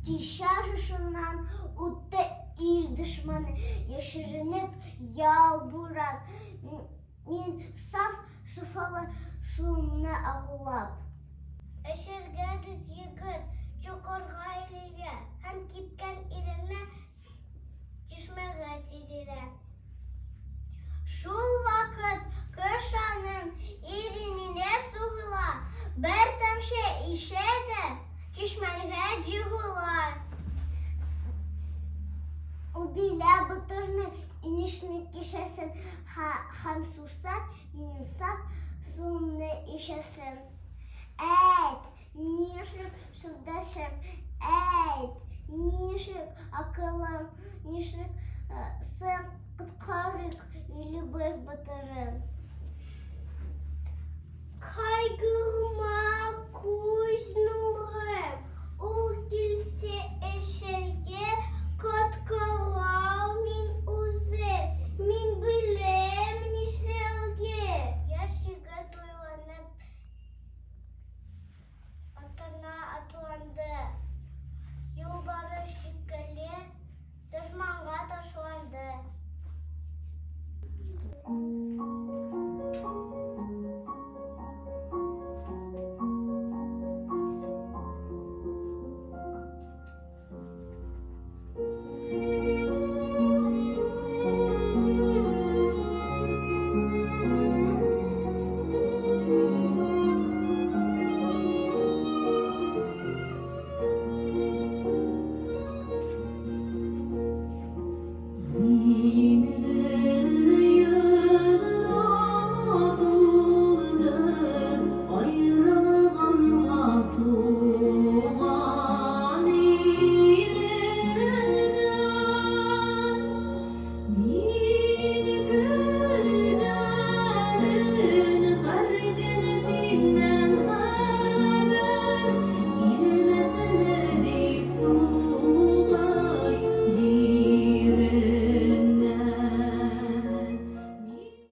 Тишажы шуннан утты ил дышманы, яшырынып ялбурат. Мин саф шыфалы суымны ағулап. Әшергәдік егіт, чоқырға илеге, һәм кипкән иренне чишмәгә тидерә. Шул вакыт кышаның ирененә сугыла, бер тамчы ишә дә чишмәгә җигыла. Ул билә бутырны инешне кишәсен һәм сусап, минем саф суымны ишәсен. Әйт, нишек шулдашым, әйт, нишек акылым, нишек сын коткарык илебез батырын. Кайгы